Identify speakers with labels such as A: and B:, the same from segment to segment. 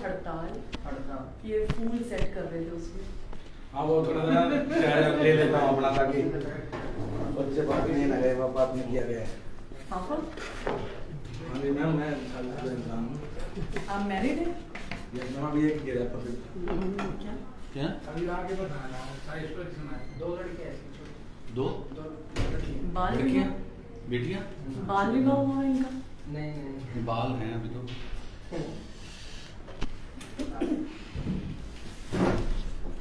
A: हड़ताल ये फूल सेट कर रहे थे उसमें।
B: हाँ वो थोड़ा सा ले लेता हूँ अपना ताकि बच्चे बात नहीं लगे बात नहीं किया गया है।
A: पापा
B: हाँ जी मैम मैं इंसान हूँ।
A: आप मैरिड हैं?
B: यस मैम अभी एक गिरा था
A: क्या
C: क्या
B: अभी आगे बताना साइज पर सुना दो लड़के ऐसे
C: दो
A: बाल
C: लड़कियाँ बेटियाँ
A: बाल विवाह हुआ है इनका?
B: नहीं
C: बाल हैं अभी तो।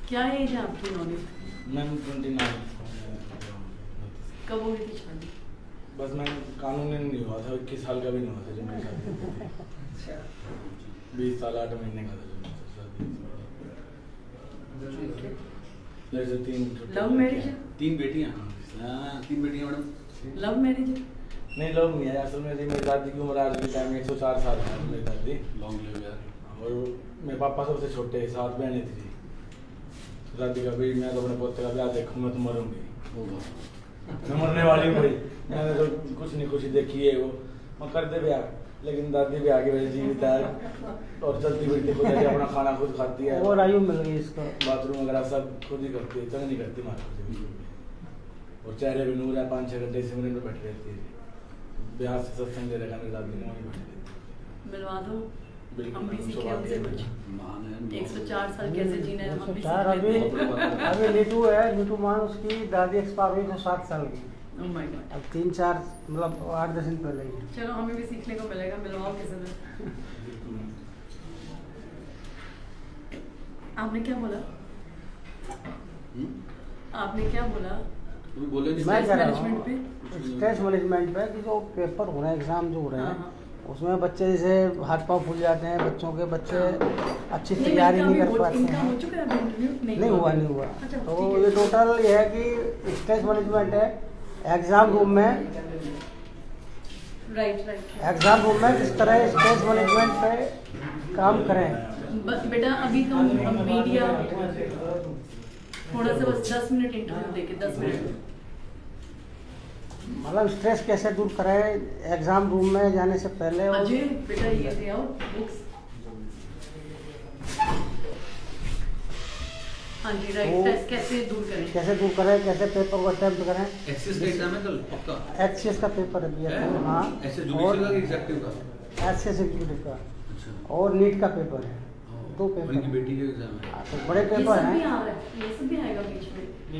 A: क्या एज है आपकी नॉलेज?
B: मैम 29।
A: कब हो गई थी शादी?
B: बस मैं कानूनी नहीं हुआ था 21 साल का भी नहीं हुआ था जब मेरी शादी 20 साल 8 महीने का था जैसे 3
A: लव मैरिज है?
C: 3 बेटियाँ। हाँ 3 बेटियाँ मैडम।
A: लव मैरिज है?
B: नहीं लव नहीं है असल में मेरी दादी की उम्र आज के टाइम में 104 साल है मेरी दादी।
C: लॉन्ग लिव यार।
B: और मेरे पापा सबसे छोटे 7 बहनें थी। दादी का भी मैं तो अपने पोते का ब्याह देखूँ मैं तो मरूंगी मैं मरने वाली भाई मैंने तो कुछ नहीं खुशी देखी है वो मैं कर दे ब्याह लेकिन दादी भी आगे मेरी जीवित है और चलती फिरती खुद है अपना खाना खुद खाती है
D: और आयु मिल गई इसका
B: बाथरूम वगैरह सब खुद ही करती है चंग नहीं करती मार और चेहरे भी नूर है 5-6 घंटे सिमरन में बैठी रहती है ब्याह से सत्संग दे रखा मेरी दादी ने वहीं बैठी रहती
A: मिलवा दो हम भी सीखे
B: बिल्कुल
A: उनसे कुछ। 104 साल कैसे जीना है हम भी
D: चार
A: सीख लेते हैं।
D: अभी नीटू है नीटू मान उसकी दादी एक्सपायर हुई तो 7 साल की
A: Oh my God।
D: अब 3-4 मतलब 8-10 दिन पहले ही
A: चलो हमें भी सीखने को मिलेगा मिलवाओ किसी दिन। आपने क्या बोला? आपने क्या बोला?
C: बोले
D: मैं
A: स्ट्रेस
D: कह रहा
A: मैनेजमेंट पे?
D: हूँ स्ट्रेस मैनेजमेंट पे कि जो पेपर हो रहे हैं एग्जाम जो हो रहे
A: हाँ,
D: हैं
A: हाँ।
D: उसमें बच्चे जैसे हाथ पाँव फूल जाते हैं बच्चों के बच्चे अच्छी
A: नहीं,
D: तैयारी
A: इनका
D: नहीं कर
A: अभी
D: पाते
A: इनका हो
D: हैं
A: चुका है अभी इंटरव्यू?
D: नहीं हुआ
A: अच्छा,
D: तो
A: ठीक है।
D: ये टोटल ये है कि स्ट्रेस मैनेजमेंट है एग्जाम रूम में
A: राइट
D: एग्जाम रूम में किस तरह स्ट्रेस मैनेजमेंट पे काम करें।
A: बेटा अभी तो मीडिया थोड़ा सा बस 10 मिनट इंटरव्यू देके 10 मिनट
D: मतलब स्ट्रेस कैसे दूर करें एग्जाम रूम में जाने से पहले और
A: अजय बेटा ये ले आओ बुक्स। हाँ जी राइट टेस्ट कैसे दूर करें?
D: कैसे पेपर को अटेम्प्ट करें।
C: एक्सेस का एग्जाम है कल पक्का?
D: एक्सीएस का पेपर है भैया हाँ
C: ऐसे जुडिशियल का एग्जेक्टिव का?
D: एक्सीएस एग्जीक्यूटिव का
C: अच्छा
D: और नीट का पेपर है 2 पेपर
C: उनकी बेटी के एग्जाम है।
D: तो बड़े
A: ये
D: पेपर
A: सब भी
D: हैं
A: आ रहा है ये सब भी आएगा बीच में?
D: ये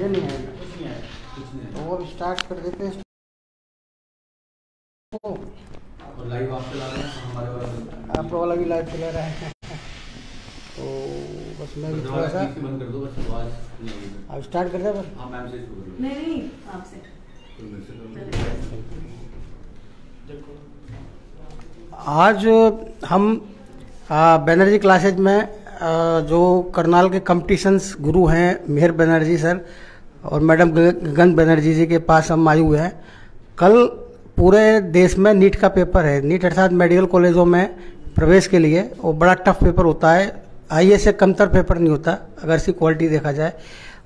D: नहीं है
C: कुछ नहीं
D: तो
C: है।
D: वो अब स्टार्ट कर देते हैं
C: और लाइव आप चला रहे हैं हमारे वाला
D: आप वाला भी लाइव चला रहे हैं तो बस मैं भी थोड़ा सा
C: बंद कर दो बस आवाज नहीं आएगी।
D: अब स्टार्ट कर दे बस
C: हाँ मैम से शुरू करो।
A: नहीं आपसे
C: तो मेरे से करो।
D: आज हम बैनर्जी क्लासेज में जो करनाल के कंपटीशंस गुरु हैं मेहर बनर्जी सर और मैडम गगन बनर्जी जी के पास हम आए हुए हैं। कल पूरे देश में नीट का पेपर है। नीट अर्थात मेडिकल कॉलेजों में प्रवेश के लिए वो बड़ा टफ पेपर होता है। आईए से कमतर पेपर नहीं होता अगर इसकी क्वालिटी देखा जाए।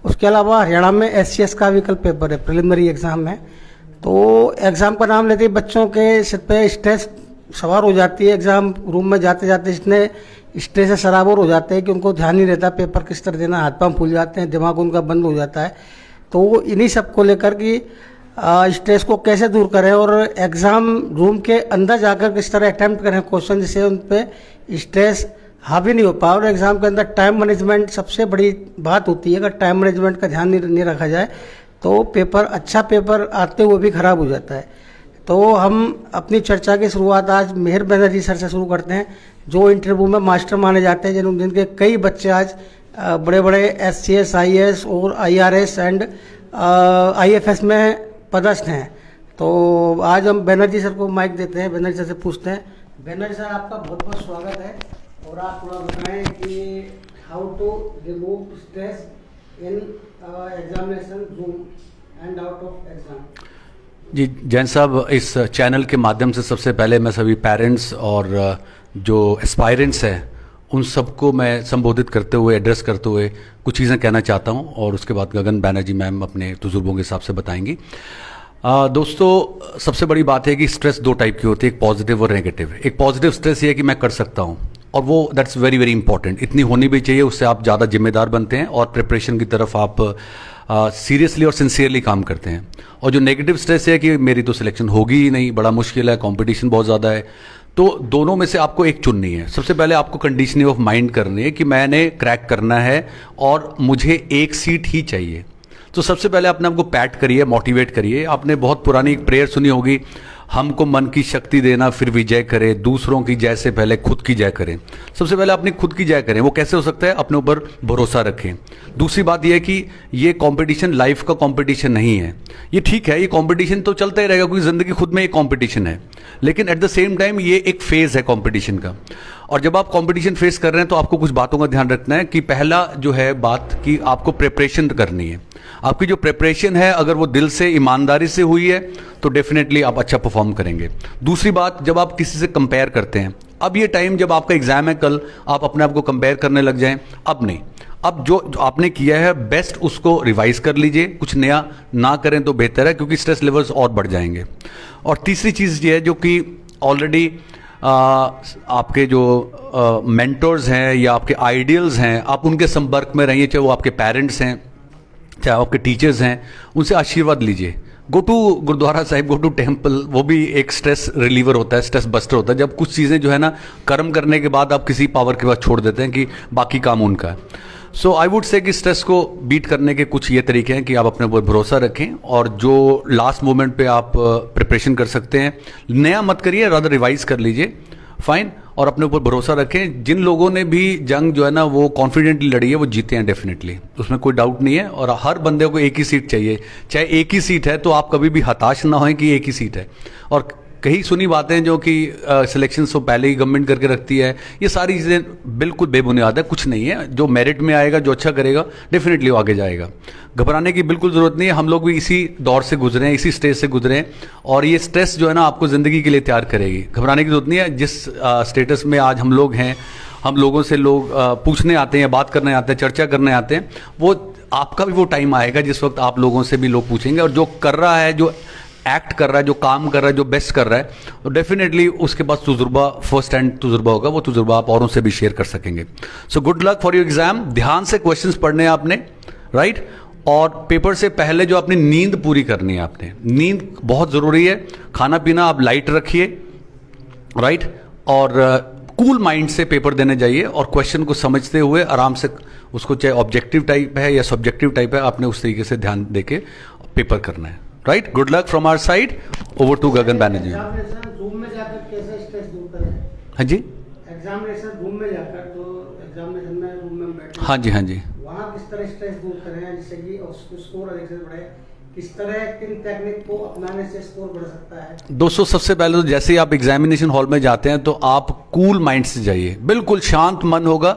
D: उसके अलावा हरियाणा में एससीएस का भी कल पेपर है प्रिलिमिनरी एग्ज़ाम है। तो एग्ज़ाम का नाम लेते ही बच्चों के सिर पे स्ट्रेस सवार हो जाती है। एग्ज़ाम रूम में जाते जाते इतने स्ट्रेस से सराबोर हो जाते हैं कि उनको ध्यान नहीं रहता पेपर किस तरह देना, हाथ पांव फूल जाते हैं, दिमाग उनका बंद हो जाता है। तो इन्हीं सब को लेकर कि स्ट्रेस को कैसे दूर करें और एग्ज़ाम रूम के अंदर जाकर किस तरह अटैम्प्ट करें क्वेश्चन जिससे उन पर स्ट्रेस हावी नहीं हो पाए। और एग्ज़ाम के अंदर टाइम मैनेजमेंट सबसे बड़ी बात होती है। अगर टाइम मैनेजमेंट का ध्यान नहीं रखा जाए तो पेपर अच्छा पेपर आते हुए भी खराब हो जाता है। तो हम अपनी चर्चा की शुरुआत आज मेहर बनर्जी सर से शुरू करते हैं जो इंटरव्यू में मास्टर माने जाते हैं जिनके कई बच्चे आज बड़े बड़े एससीएस आईएएस और आईआरएस एंड आईएफएस में पदस्थ हैं। तो आज हम बनर्जी सर को माइक देते हैं। बनर्जी सर से पूछते हैं। बनर्जी सर आपका बहुत बहुत स्वागत है और आप थोड़ा बताएं कि how to remove stress in examination room and out of exam.
C: जी जैन साहब, इस चैनल के माध्यम से सबसे पहले मैं सभी पेरेंट्स और जो एस्पायरेंट्स हैं उन सबको मैं संबोधित करते हुए एड्रेस करते हुए कुछ चीज़ें कहना चाहता हूं और उसके बाद गगन बैनर्जी मैम अपने तजुर्बों के हिसाब से बताएंगी। दोस्तों सबसे बड़ी बात है कि स्ट्रेस 2 टाइप की होती है, एक पॉजिटिव और नेगेटिव। एक पॉजिटिव स्ट्रेस ये है कि मैं कर सकता हूं और वो दैट्स वेरी वेरी इंपॉर्टेंट, इतनी होनी भी चाहिए, उससे आप ज़्यादा जिम्मेदार बनते हैं और प्रिपरेशन की तरफ आप सीरियसली और सिंसियरली काम करते हैं। और जो नेगेटिव स्ट्रेस है कि मेरी तो सिलेक्शन होगी ही नहीं, बड़ा मुश्किल है, कंपटीशन बहुत ज़्यादा है, तो दोनों में से आपको एक चुननी है। सबसे पहले आपको कंडीशनिंग ऑफ माइंड करनी है कि मैंने क्रैक करना है और मुझे एक सीट ही चाहिए। तो सबसे पहले अपने आपको पैट करिए, मोटिवेट करिए। आपने बहुत पुरानी एक प्रेयर सुनी होगी, हमको मन की शक्ति देना फिर विजय करे, दूसरों की जय से पहले खुद की जय करें। सबसे पहले अपनी खुद की जय करें। वो कैसे हो सकता है? अपने ऊपर भरोसा रखें। दूसरी बात यह है कि ये कंपटीशन लाइफ का कंपटीशन नहीं है। ये ठीक है, ये कंपटीशन तो चलता ही रहेगा क्योंकि जिंदगी खुद में एक कंपटीशन है, लेकिन एट द सेम टाइम ये एक फेज है कंपटीशन का। और जब आप कंपटीशन फेस कर रहे हैं तो आपको कुछ बातों का ध्यान रखना है कि पहला जो है बात कि आपको प्रिपरेशन करनी है। आपकी जो प्रिपरेशन है अगर वो दिल से ईमानदारी से हुई है तो डेफिनेटली आप अच्छा परफॉर्म करेंगे। दूसरी बात, जब आप किसी से कंपेयर करते हैं, अब ये टाइम जब आपका एग्जाम है कल, आप अपने आप को कंपेयर करने लग जाएं, अब नहीं। अब जो आपने किया है बेस्ट उसको रिवाइज कर लीजिए, कुछ नया ना करें तो बेहतर है क्योंकि स्ट्रेस लेवल्स और बढ़ जाएंगे। और तीसरी चीज़ ये है जो कि ऑलरेडी आपके जो मेंटर्स हैं या आपके आइडियल्स हैं, आप उनके संपर्क में रहिए, चाहे वो आपके पेरेंट्स हैं, चाहे आपके टीचर्स हैं, उनसे आशीर्वाद लीजिए। Go to Gurudwara Sahib, go to temple, वो भी एक स्ट्रेस रिलीवर होता है, स्ट्रेस बस्टर होता है। जब कुछ चीज़ें जो है ना कर्म करने के बाद आप किसी पावर के बाद छोड़ देते हैं कि बाकी काम उनका है। सो आई वुड से कि स्ट्रेस को बीट करने के कुछ ये तरीके हैं कि आप अपने ऊपर भरोसा रखें और जो लास्ट मोमेंट पे आप प्रिपरेशन कर सकते हैं, नया मत करिए, रादर रिवाइज कर लीजिए, फाइन, और अपने ऊपर भरोसा रखें। जिन लोगों ने भी जंग जो है ना वो कॉन्फिडेंटली लड़ी है वो जीते हैं डेफिनेटली, उसमें कोई डाउट नहीं है। और हर बंदे को एक ही सीट चाहिए, चाहे एक ही सीट है तो आप कभी भी हताश ना हों कि एक ही सीट है। और कई सुनी बातें जो कि सिलेक्शन तो पहले ही गवर्नमेंट करके रखती है, ये सारी चीज़ें बिल्कुल बेबुनियाद है, कुछ नहीं है। जो मेरिट में आएगा, जो अच्छा करेगा, डेफिनेटली वो आगे जाएगा। घबराने की बिल्कुल ज़रूरत नहीं है। हम लोग भी इसी दौर से गुजरे हैं, इसी स्टेज से गुजरे हैं और ये स्ट्रेस जो है ना आपको ज़िंदगी के लिए तैयार करेगी। घबराने की ज़रूरत नहीं है। जिस स्टेटस में आज हम लोग हैं, हम लोगों से लोग पूछने आते हैं, बात करने आते हैं, चर्चा करने आते हैं, वो आपका भी वो टाइम आएगा जिस वक्त आप लोगों से भी लोग पूछेंगे। और जो कर रहा है, जो एक्ट कर रहा है, जो काम कर रहा है, जो बेस्ट कर रहा है, तो डेफिनेटली उसके पास तजुर्बा, फर्स्ट हैंड तजुर्बा होगा, वो तजुर्बा आप औरों से भी शेयर कर सकेंगे। So good luck for your exam. ध्यान से क्वेश्चंस पढ़ने हैं आपने, राइट। और पेपर से पहले जो अपनी नींद पूरी करनी है आपने, नींद बहुत ज़रूरी है। खाना पीना आप लाइट रखिए, राइट, और कूल माइंड से पेपर देने जाइए और क्वेश्चन को समझते हुए आराम से उसको, चाहे ऑब्जेक्टिव टाइप है या सब्जेक्टिव टाइप है, आपने उस तरीके से ध्यान देके पेपर करना है, right. Good luck from our side. Over to Gagan Banerjee.
D: Room में जाकर कैसे स्ट्रेस दूर करें?
C: हाँ जी,
D: एग्जामिनेशन रूम में जाकर, तो एग्जामिनेशन में रूम में बैठे,
C: हाँ जी, हाँ जी,
D: वहाँ किस तरह स्ट्रेस दूर करें जिससे कि स्कोर अधिक से बढ़े? किस तरह किन टेक्निक को अपनाने से स्कोर बढ़ सकता है? दोस्तों, सबसे पहले तो जैसे ही आप एग्जामिनेशन हॉल में जाते हैं तो आप कूल माइंड से जाइए, बिल्कुल शांत मन होगा,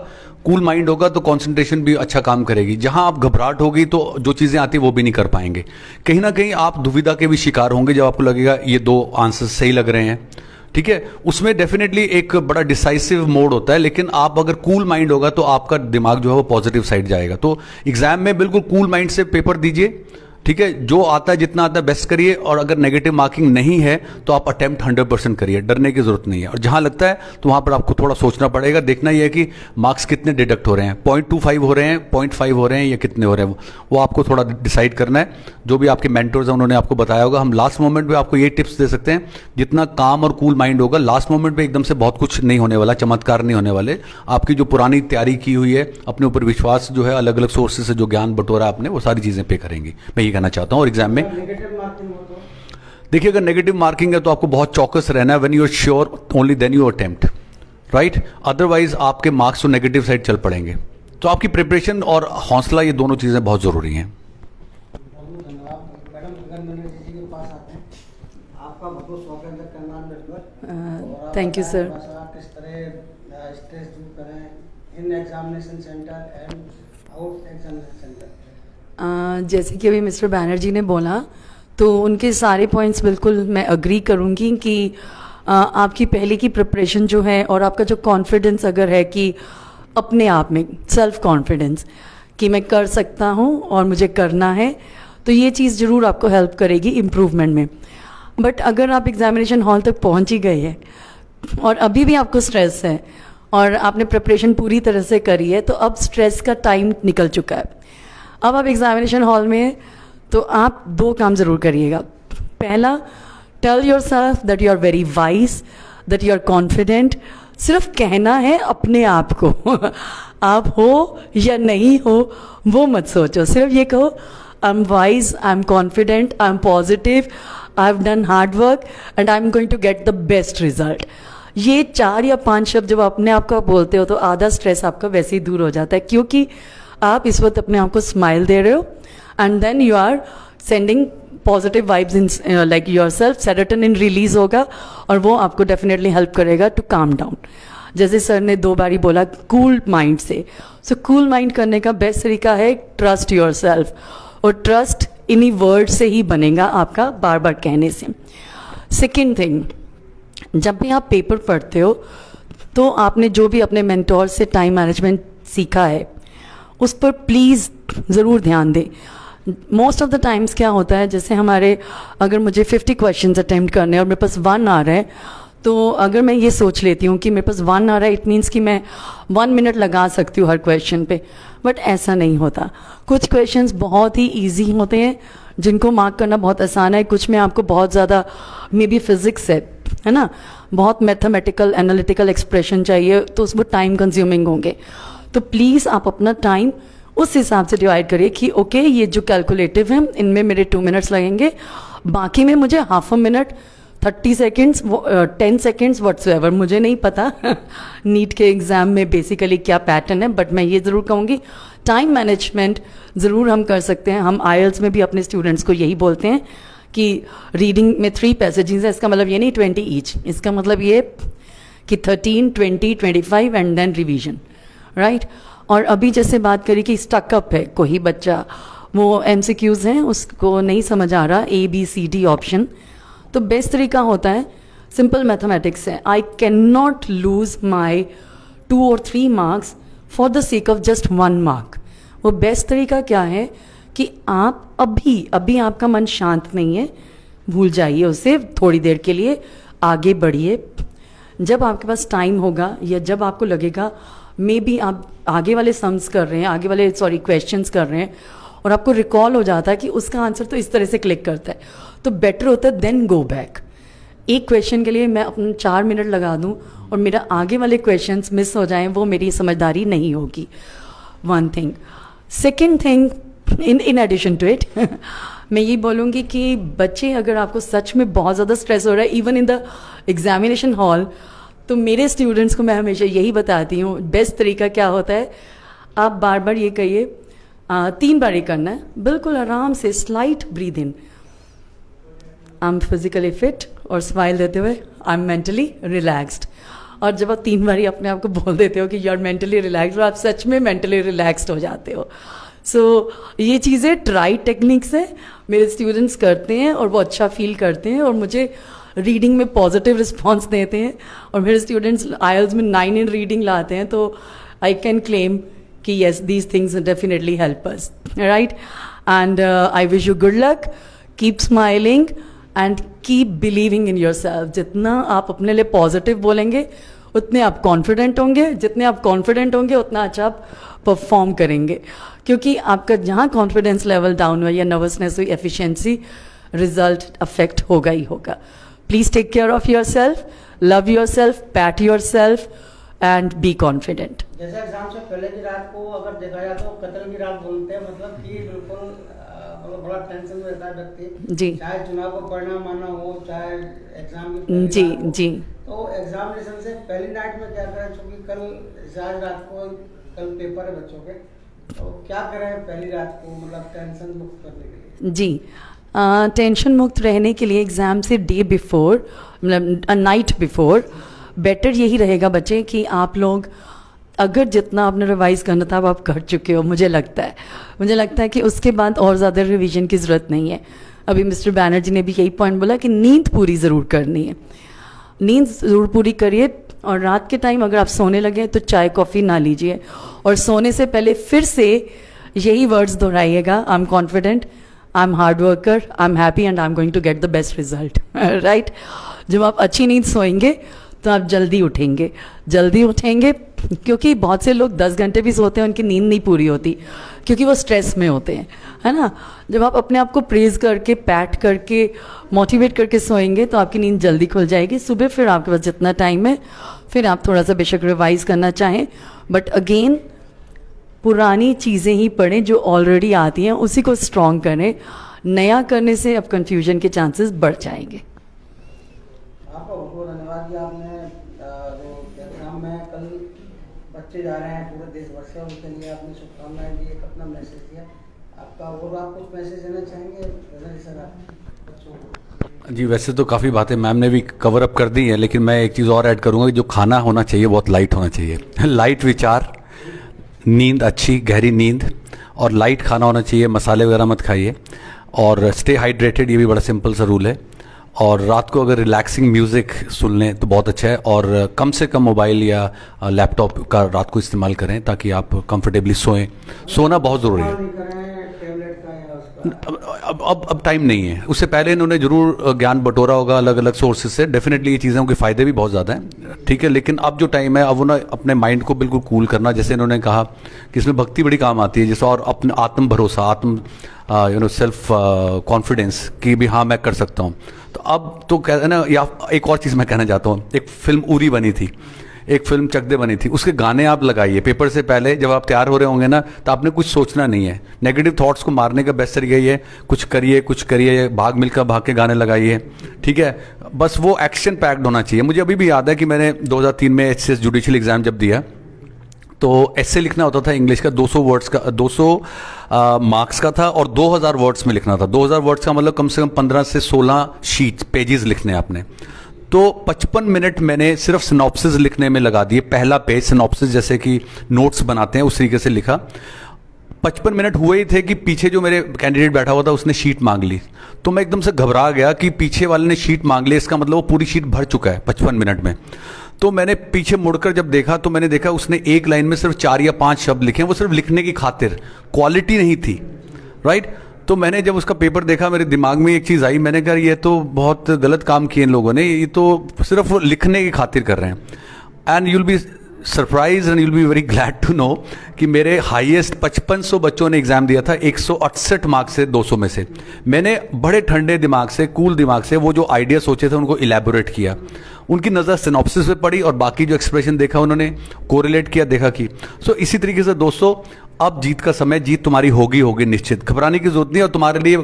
D: कूल माइंड होगा तो कंसंट्रेशन भी अच्छा काम करेगी। जहां आप घबराहट होगी तो जो चीज़ें आती है वो भी नहीं कर पाएंगे। कहीं ना कहीं आप दुविधा के भी शिकार होंगे जब आपको लगेगा ये दो आंसर सही लग रहे हैं, ठीक है। उसमें डेफिनेटली एक बड़ा डिसाइसिव मोड होता है, लेकिन आप अगर कूल माइंड होगा तो आपका दिमाग जो है वो पॉजिटिव साइड जाएगा। तो एग्जाम में बिल्कुल कूल माइंड से पेपर दीजिए, ठीक है। जो आता है, जितना आता है बेस्ट करिए, और अगर नेगेटिव मार्किंग नहीं है तो आप अटेम्प्ट 100% करिए, डरने की जरूरत नहीं है। और जहां लगता है तो वहां पर आपको थोड़ा सोचना पड़ेगा, देखना यह है कि मार्क्स कितने डिडक्ट हो रहे हैं, 0.25 हो रहे हैं, 0.5 हो रहे हैं या कितने हो रहे हैं, वो आपको थोड़ा डिसाइड करना है। जो भी आपके मेंटर्स हैं उन्होंने आपको बताया होगा। हम लास्ट मोमेंट पे आपको ये टिप्स दे सकते हैं, जितना काम और कूल माइंड होगा लास्ट मोमेंट पे एकदम से बहुत कुछ नहीं होने वाला, चमत्कार नहीं होने वाले। आपकी जो पुरानी तैयारी की हुई है, अपने ऊपर विश्वास जो है, अलग अलग सोर्सेज से जो ज्ञान बटोरा आपने, वो सारी चीजें पे करेंगी। मैं ये कहना चाहता हूँ। और एग्जाम में देखिए, अगर नेगेटिव मार्किंग है तो आपको बहुत चौकस रहना है। When you are sure only then you attempt, right, otherwise आपके मार्क्स तो नेगेटिव साइड चल पड़ेंगे। तो आपकी प्रिपरेशन और हौसला, ये दोनों चीजें बहुत जरूरी हैं। मैडम गगन बैनर्जी जी के पास आते हैं, आपका बहुत स्वागत है Karnal network.
A: Thank you sir.
D: किस तरह स्ट्रेस दूर करें in examination centre and out examination centre?
A: जैसे कि अभी मिस्टर बैनर्जी ने बोला, तो उनके सारे पॉइंट्स बिल्कुल मैं अग्री करूंगी कि आपकी पहले की प्रिपरेशन जो है और आपका जो कॉन्फिडेंस अगर है कि अपने आप में सेल्फ कॉन्फिडेंस कि मैं कर सकता हूं और मुझे करना है, तो ये चीज़ ज़रूर आपको हेल्प करेगी इम्प्रूवमेंट में। बट अगर आप एग्जामिनेशन हॉल तक पहुंच ही गए हैं और अभी भी आपको स्ट्रेस है और आपने प्रिपरेशन पूरी तरह से करी है, तो अब स्ट्रेस का टाइम निकल चुका है। अब आप एग्जामिनेशन हॉल में हैं, तो आप 2 काम ज़रूर करिएगा। पहला, tell yourself that you are very wise, that you are confident. सिर्फ कहना है अपने आप को आप हो या नहीं हो वो मत सोचो, सिर्फ ये कहो I am wise, I am confident, I am positive, I have done hard work and I am going to get the best result. ये 4 या 5 शब्द जब अपने आप को बोलते हो तो आधा स्ट्रेस आपका वैसे ही दूर हो जाता है, क्योंकि आप इस वक्त अपने आप को स्माइल दे रहे हो and then you are sending positive vibes in like yourself. Serotonin release होगा और वो आपको डेफिनेटली हेल्प करेगा टू काम डाउन। जैसे सर ने 2 बारी बोला कूल माइंड से, सो कूल माइंड करने का बेस्ट तरीका है ट्रस्ट योर सेल्फ, और ट्रस्ट इन्हीं वर्ड से ही बनेगा आपका, बार बार कहने से। सेकेंड थिंग, जब भी आप पेपर पढ़ते हो तो आपने जो भी अपने मेंटोर से टाइम मैनेजमेंट सीखा है उस पर प्लीज़ ज़रूर ध्यान दें। मोस्ट ऑफ द टाइम्स क्या होता है, जैसे हमारे अगर मुझे 50 क्वेश्चंस अटेम्प्ट करने और मेरे पास 1 आ रहा है, तो अगर मैं ये सोच लेती हूँ कि मेरे पास 1 आ रहा है, इट मीन्स कि मैं 1 मिनट लगा सकती हूँ हर क्वेश्चन पे, बट ऐसा नहीं होता। कुछ क्वेश्चंस बहुत ही ईजी होते हैं जिनको मार्क करना बहुत आसान है, कुछ में आपको बहुत ज़्यादा मे बी फिजिक्स है ना, बहुत मैथमेटिकल एनालिटिकल एक्सप्रेशन चाहिए, तो उसमें टाइम कंज्यूमिंग होंगे। तो प्लीज़ आप अपना टाइम उस हिसाब से डिवाइड करिए कि ओके ये जो कैलकुलेटिव हैं इनमें मेरे 2 मिनट्स लगेंगे, बाकी में मुझे half a minute, 30 seconds, 10 seconds whatsoever, मुझे नहीं पता नीट के एग्ज़ाम में बेसिकली क्या पैटर्न है, बट मैं ये ज़रूर कहूँगी टाइम मैनेजमेंट ज़रूर हम कर सकते हैं। हम आईएलटीएस में भी अपने स्टूडेंट्स को यही बोलते हैं कि रीडिंग में 3 पैसेजेस है, इसका मतलब ये नहीं 20 ईच, इसका मतलब ये कि 13, 20, 25 एंड देन रिवीजन, राइट। और अभी जैसे बात करी कि स्टकअप है कोई बच्चा, वो एमसीक्यूज हैं उसको नहीं समझ आ रहा ABCD ऑप्शन, तो बेस्ट तरीका होता है सिंपल मैथमेटिक्स है। I can not lose my 2 और 3 marks for the sake of just 1 mark. वो बेस्ट तरीका क्या है कि आप अभी आपका मन शांत नहीं है, भूल जाइए उसे थोड़ी देर के लिए, आगे बढ़िए। जब आपके पास टाइम होगा या जब आपको लगेगा मे बी आप आगे वाले सम्स कर रहे हैं, आगे वाले क्वेश्चंस कर रहे हैं और आपको रिकॉल हो जाता है कि उसका आंसर तो इस तरह से क्लिक करता है, तो बेटर होता है देन गो बैक। एक क्वेश्चन के लिए मैं अपने 4 मिनट लगा दूं और मेरा आगे वाले क्वेश्चंस मिस हो जाएं, वो मेरी समझदारी नहीं होगी। 1 thing. Second thing, in addition to it मैं ये बोलूँगी कि बच्चे, अगर आपको सच में बहुत ज़्यादा स्ट्रेस हो रहा है even in the examination hall, तो मेरे स्टूडेंट्स को मैं हमेशा यही बताती हूँ, बेस्ट तरीका क्या होता है, आप बार बार ये कहिए, 3 बार ये करना है, बिल्कुल आराम से slight breathe in, I am physically fit, और स्माइल देते हुए आई एम मेंटली रिलैक्स्ड। और जब आप 3 बार अपने आप को बोल देते हो कि यू आर मेंटली रिलैक्स्ड, और आप सच में मेंटली रिलैक्स्ड हो जाते हो। सो ये चीज़ें ट्राई टेक्निक्स हैं, मेरे स्टूडेंट्स करते हैं और वो अच्छा फील करते हैं और मुझे रीडिंग में पॉजिटिव रिस्पांस देते हैं, और मेरे स्टूडेंट्स आईएलटीएस में 9 इन रीडिंग लाते हैं, तो आई कैन क्लेम कि yes these things definitely help us, right. And I wish you good luck, keep smiling and keep believing in your self. जितना आप अपने लिए पॉजिटिव बोलेंगे उतने आप कॉन्फिडेंट होंगे, जितने आप कॉन्फिडेंट होंगे उतना अच्छा आप परफॉर्म करेंगे, क्योंकि आपका जहाँ कॉन्फिडेंस लेवल डाउन हुआ या नर्वसनेस हुई, एफिशिएंसी, रिजल्ट अफेक्ट होगा ही होगा। Please take care of yourself, love yourself, pat yourself and be confident.
D: जैसे एग्जाम से पहले की रात को अगर देखा जाए तो कत्ल की रात बोलते हैं, मतलब कि बिल्कुल बड़ा टेंशन में रहता है व्यक्ति जी, चाहे चुनाव को परिणाम आना हो, चाहे एग्जाम की
A: जी जी।
D: तो एग्जामिनेशन से पहली नाइट में क्या करें, क्योंकि कल रात को कल पेपर है बच्चों के, तो क्या करें पहली रात को, मतलब टेंशन मुक्त करने के लिए? जी,
A: टेंशन मुक्त रहने के लिए एग्ज़ाम से डे बिफोर, मतलब नाइट बिफोर, बेटर यही रहेगा बच्चे कि आप लोग अगर जितना आपने रिवाइज़ करना था आप कर चुके हो, मुझे लगता है कि उसके बाद और ज़्यादा रिवीजन की ज़रूरत नहीं है। अभी मिस्टर बैनर्जी ने भी यही पॉइंट बोला कि नींद पूरी ज़रूर करनी है, नींद ज़रूर पूरी करिए, और रात के टाइम अगर आप सोने लगे तो चाय कॉफ़ी ना लीजिए, और सोने से पहले फिर से यही वर्ड्स दोहराइएगा, I am confident, I am hard worker, I am happy and I am going to get the best result, right. जब आप अच्छी नींद सोएंगे तो आप जल्दी उठेंगे क्योंकि बहुत से लोग 10 घंटे भी सोते हैं, उनकी नींद नहीं पूरी होती क्योंकि वो स्ट्रेस में होते हैं, है ना। जब आप अपने आप को प्रेज करके, पैट करके, मोटिवेट करके सोएंगे तो आपकी नींद जल्दी खुल जाएगी। सुबह फिर आपके पास जितना टाइम है, फिर आप थोड़ा सा बेशक रिवाइज करना चाहें, बट अगेन पुरानी चीज़ें ही पढ़ें जो ऑलरेडी आती हैं, उसी को स्ट्रॉन्ग करें। नया करने से अब कन्फ्यूजन के चांसेस बढ़ जाएंगे।
D: आपका बहुत बहुत धन्यवाद। आपने जो एग्जाम में कल बच्चे जा रहे हैं पूरे देश भर से, उनके लिए आपने शुभकामनाएं दी, एक अपना मैसेज दिया आपका, और आप कुछ मैसेज देना चाहेंगे सर आप बच्चों को?
C: जी, वैसे तो काफ़ी बातें मैम ने भी कवर अप कर दी हैं, लेकिन मैं एक चीज़ और ऐड करूँगा कि जो खाना होना चाहिए बहुत लाइट होना चाहिए। लाइट विचार, नींद अच्छी गहरी नींद, और लाइट खाना होना चाहिए, मसाले वगैरह मत खाइए, और स्टे हाइड्रेटेड, ये भी बड़ा सिंपल सा रूल है। और रात को अगर रिलैक्सिंग म्यूज़िक सुन लें तो बहुत अच्छा है, और कम से कम मोबाइल या लैपटॉप का रात को इस्तेमाल करें ताकि आप कंफर्टेबली सोएं। सोना बहुत ज़रूरी है। अब टाइम नहीं है, उससे पहले इन्होंने जरूर ज्ञान बटोरा होगा अलग अलग सोर्सेज से, डेफिनेटली ये चीज़ों के फ़ायदे भी बहुत ज़्यादा हैं, ठीक है। लेकिन अब जो टाइम है, अब वो ना अपने माइंड को बिल्कुल कूल करना, जैसे इन्होंने कहा कि इसमें भक्ति बड़ी काम आती है, जैसे, और अपने आत्म भरोसा, सेल्फ कॉन्फिडेंस कि भी हाँ मैं कर सकता हूँ। तो अब तो कहते हैं ना, या एक और चीज़ मैं कहना चाहता हूँ, एक फिल्म उरी बनी थी, एक फिल्म चक दे बनी थी, उसके गाने आप लगाइए पेपर से पहले, जब आप तैयार हो रहे होंगे ना, तो आपने कुछ सोचना नहीं है। नेगेटिव थॉट्स को मारने का बेस्ट तरीका ये है, कुछ करिए, भाग मिलकर भाग के गाने लगाइए, ठीक है। बस वो एक्शन पैक्ड होना चाहिए। मुझे अभी भी याद है कि मैंने 2003 में HCS जुडिशियल एग्जाम जब दिया, तो ऐसे लिखना होता था इंग्लिश का 200 वर्ड्स का, 200 मार्क्स का था, और 2000 वर्ड्स में लिखना था। 2000 वर्ड्स का मतलब कम से कम 15 से 16 शीट पेजेस लिखने आपने। तो 55 मिनट मैंने सिर्फ सिनॉप्सिस लिखने में लगा दिए। पहला पेज सिनॉप्सिस, जैसे कि नोट्स बनाते हैं, उस तरीके से लिखा। 55 मिनट हुए ही थे कि पीछे जो मेरे कैंडिडेट बैठा हुआ था उसने शीट मांग ली। तो मैं एकदम से घबरा गया कि पीछे वाले ने शीट मांग ली, इसका मतलब वो पूरी शीट भर चुका है 55 मिनट में। तो मैंने पीछे मुड़कर जब देखा तो मैंने देखा उसने एक लाइन में सिर्फ 4 या 5 शब्द लिखे, वो सिर्फ लिखने की खातिर, क्वालिटी नहीं थी, राइट। तो मैंने जब उसका पेपर देखा, मेरे दिमाग में एक चीज़ आई, मैंने कहा ये तो बहुत गलत काम किए इन लोगों ने, ये तो सिर्फ लिखने की खातिर कर रहे हैं। And you'll be surprise and you'll be very glad to know कि मेरे हाईएस्ट 5500 बच्चों ने एग्जाम दिया था 168 मार्क्स से 200 में से। मैंने बड़े ठंडे दिमाग से, कूल दिमाग से वो जो आइडिया सोचे थे उनको इलेबोरेट किया। उनकी नज़र सिनॉप्सिस पे पड़ी और बाकी जो एक्सप्रेशन देखा उन्होंने कोरिलेट किया, देखा कि सो इसी तरीके से दोस्तों, अब जीत का समय, जीत तुम्हारी होगी निश्चित, घबराने की जरूरत नहीं। और तुम्हारे लिए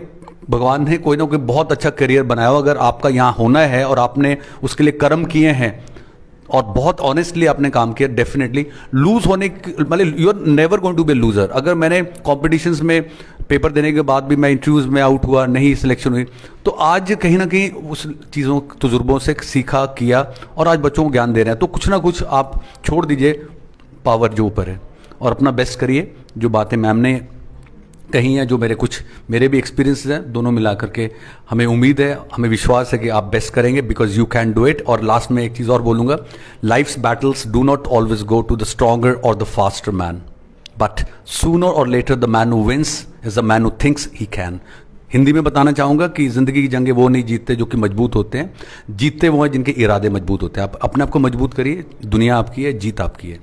C: भगवान ने कोई ना कोई बहुत अच्छा करियर बनाया हो, अगर आपका यहाँ होना है और आपने उसके लिए कर्म किए हैं और बहुत ऑनेस्टली आपने काम किया, डेफिनेटली लूज होने मतलब you are never going to be loser. अगर मैंने कॉम्पिटिशन्स में पेपर देने के बाद भी मैं इंटरव्यूज़ में आउट हुआ, नहीं सिलेक्शन हुई, तो आज कहीं ना कहीं उस चीज़ों, तजुर्बों से सीखा, किया, और आज बच्चों को ज्ञान दे रहे हैं। तो कुछ ना कुछ आप छोड़ दीजिए पावर जो ऊपर है और अपना बेस्ट करिए। जो बातें मैम ने कही हैं, जो मेरे भी एक्सपीरियंस हैं, दोनों मिला करके हमें उम्मीद है, हमें विश्वास है कि आप बेस्ट करेंगे, because you can do it. और लास्ट में एक चीज़ और बोलूँगा, life's battles do not always go to the stronger or the faster man, but sooner or later the man who wins is the man who thinks he can. Hindi में बताना चाहूँगा कि ज़िंदगी की जंगें वो नहीं जीतते जो कि मजबूत होते हैं, जीतते वो हैं जिनके इरादे मजबूत होते हैं। आप अपने आप को मजबूत करिए, दुनिया आपकी है, जीत आपकी है।